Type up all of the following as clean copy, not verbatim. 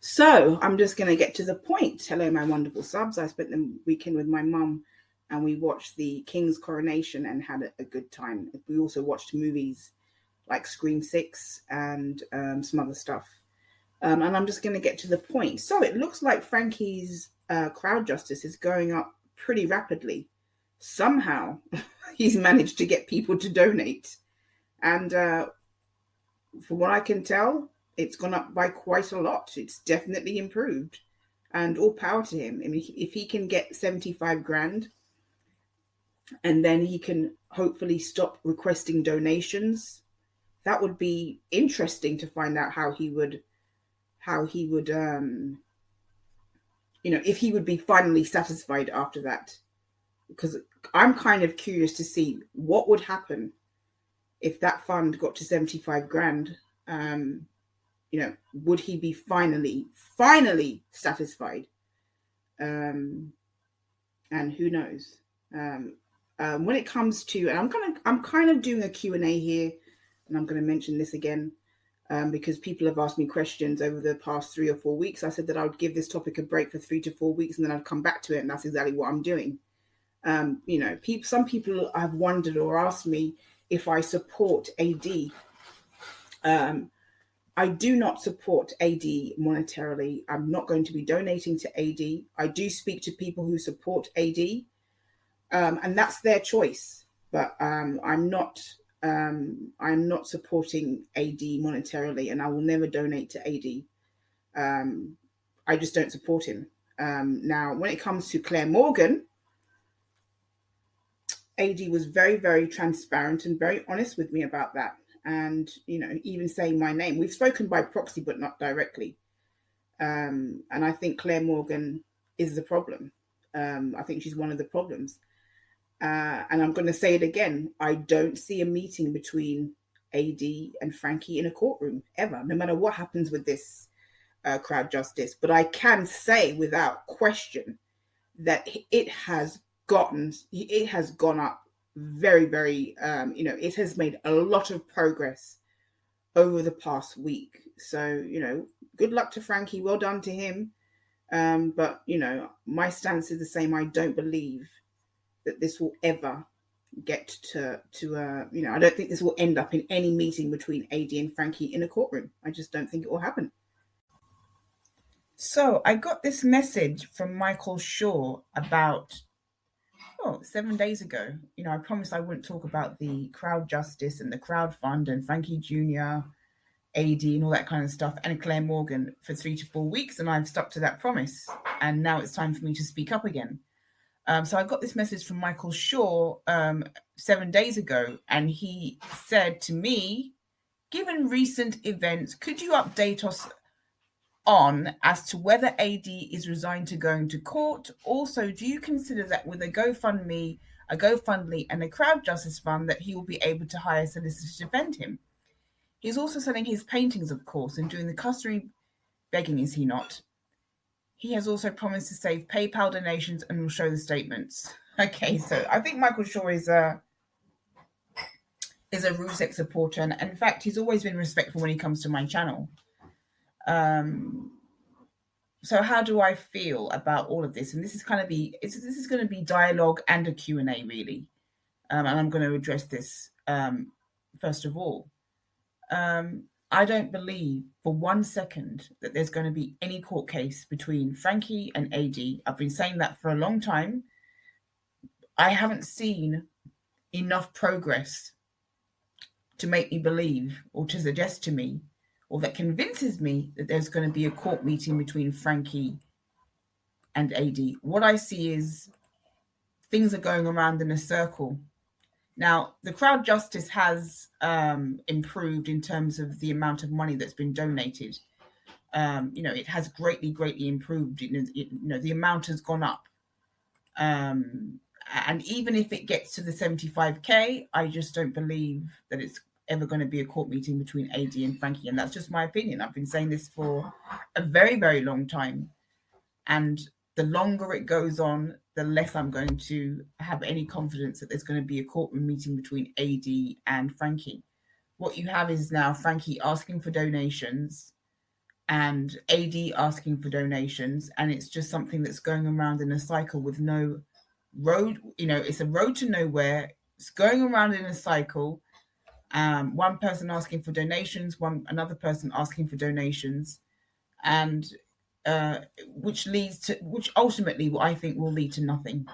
So I'm just going to get to the point. Hello, my wonderful subs. I spent the weekend with my mum and we watched the King's coronation and had a good time. We also watched movies like Scream 6 and some other stuff. And I'm just going to get to the point. So it looks like Frankie's Crowdjustice is going up pretty rapidly. Somehow he's managed to get people to donate. And from what I can tell, it's gone up by quite a lot. It's definitely improved. And all power to him. I mean, if he can get 75 grand and then he can hopefully stop requesting donations, that would be interesting to find out how he would if he would be finally satisfied after that. Because I'm kind of curious to see what would happen if that fund got to 75 grand. Would he be finally satisfied? And who knows? When it comes to, and I'm kind of doing a Q&A here, and I'm going to mention this again because people have asked me questions over the past 3 or 4 weeks. I said that I would give this topic a break for 3 to 4 weeks, and then I'd come back to it, and that's exactly what I'm doing. Some people have wondered or asked me if I support AD. I do not support AD monetarily. I'm not going to be donating to AD. I do speak to people who support AD, and that's their choice. But I'm not supporting AD monetarily, and I will never donate to AD. I just don't support him. Now, when it comes to Claire Morgan, AD was very, very transparent and very honest with me about that. And, even saying my name. We've spoken by proxy, but not directly. And I think Claire Morgan is the problem. I think she's one of the problems. And I'm going to say it again. I don't see a meeting between AD and Frankie in a courtroom, ever, no matter what happens with this Crowdjustice. But I can say without question that it has gone up very, very, it has made a lot of progress over the past week. So, good luck to Frankie. Well done to him. But, my stance is the same. I don't believe that this will ever get to I don't think this will end up in any meeting between AD and Frankie in a courtroom. I just don't think it will happen. So I got this message from Michael Shaw about 7 days ago. I promised I wouldn't talk about the Crowdjustice and the crowd fund and Frankie Jr., AD and all that kind of stuff, and Claire Morgan for 3 to 4 weeks, and I've stuck to that promise. And now it's time for me to speak up again. So I got this message from Michael Shaw 7 days ago, and he said to me, given recent events, could you update us on as to whether AD is resigned to going to court? Also, do you consider that with a GoFundMe, and a Crowdjustice fund that he will be able to hire solicitors to defend him? He's also selling his paintings, of course, and doing the customary begging, is he not? He has also promised to save PayPal donations and will show the statements. Okay, so I think Michael Shaw is a Rusek supporter, and in fact, he's always been respectful when he comes to my channel. So how do I feel about all of this? And this is going to be dialogue and a Q&A, really. And I'm going to address this first of all. I don't believe for 1 second that there's going to be any court case between Frankie and AD. I've been saying that for a long time. I haven't seen enough progress to make me believe or to suggest to me or that convinces me that there's going to be a court meeting between Frankie and AD. What I see is things are going around in a circle. Now, the Crowdjustice has improved in terms of the amount of money that's been donated. It has greatly improved. The amount has gone up. And even if it gets to the 75K, I just don't believe that it's ever going to be a court meeting between AD and Frankie. And that's just my opinion. I've been saying this for a very, very long time. And the longer it goes on, the less I'm going to have any confidence that there's going to be a courtroom meeting between AD and Frankie. What you have is now Frankie asking for donations and AD asking for donations, and it's just something that's going around in a cycle with no road. It's a road to nowhere. It's going around in a cycle. One person asking for donations, another person asking for donations, and which ultimately, what I think will lead to nothing.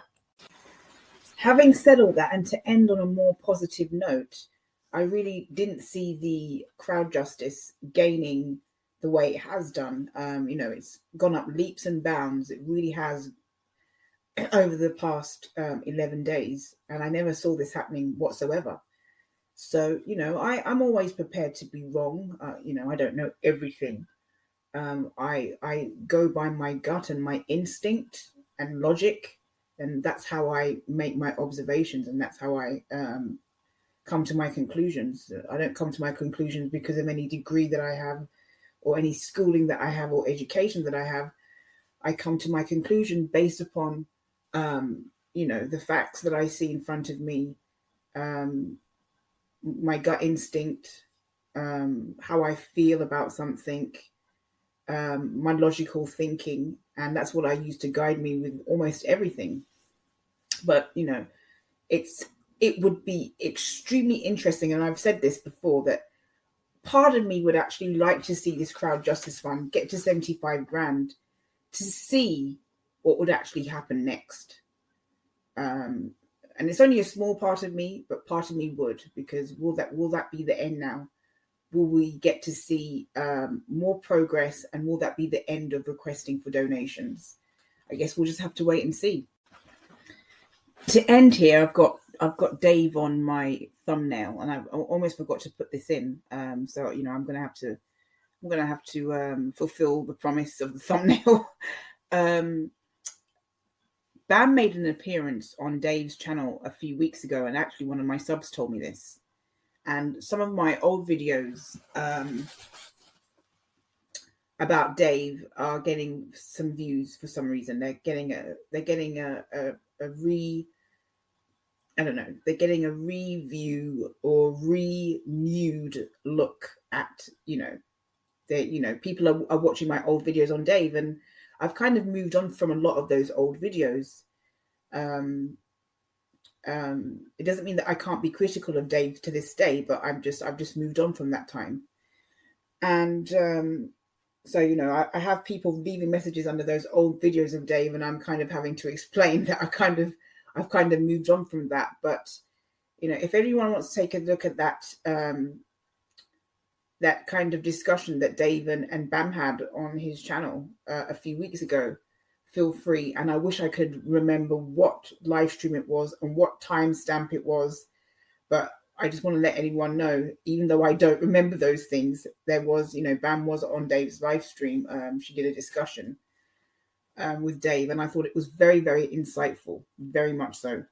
Having said all that, and to end on a more positive note, I really didn't see the Crowdjustice gaining the way it has done. It's gone up leaps and bounds. It really has over the past 11 days, and I never saw this happening whatsoever. So, I'm always prepared to be wrong. I don't know everything. I go by my gut and my instinct and logic, and that's how I make my observations, and that's how I come to my conclusions. I don't come to my conclusions because of any degree that I have or any schooling that I have or education that I have. I come to my conclusion based upon, the facts that I see in front of me, my gut instinct, how I feel about something, my logical thinking, and that's what I use to guide me with almost everything. But it would be extremely interesting, and I've said this before, that part of me would actually like to see this Crowdjustice Fund get to 75 grand to see what would actually happen next. And it's only a small part of me, but part of me would, because will that be the end now? Will we get to see more progress, and will that be the end of requesting for donations? I guess we'll just have to wait and see. To end here, I've got Dave on my thumbnail, and I almost forgot to put this in. So I'm gonna have to fulfill the promise of the thumbnail. Bam made an appearance on Dave's channel a few weeks ago, and actually one of my subs told me this. And some of my old videos about Dave are getting some views for some reason. They're getting a review or renewed look at, people are watching my old videos on Dave, and I've kind of moved on from a lot of those old videos. It doesn't mean that I can't be critical of Dave to this day, but I've just moved on from that time. And so I have people leaving messages under those old videos of Dave, and I'm kind of having to explain that I've kind of moved on from that. But if everyone wants to take a look at that that kind of discussion that Dave and Bam had on his channel a few weeks ago, feel free. And I wish I could remember what live stream it was and what timestamp it was, but I just want to let anyone know, even though I don't remember those things, there was, Bam was on Dave's live stream. She did a discussion with Dave, and I thought it was very, very insightful, very much so.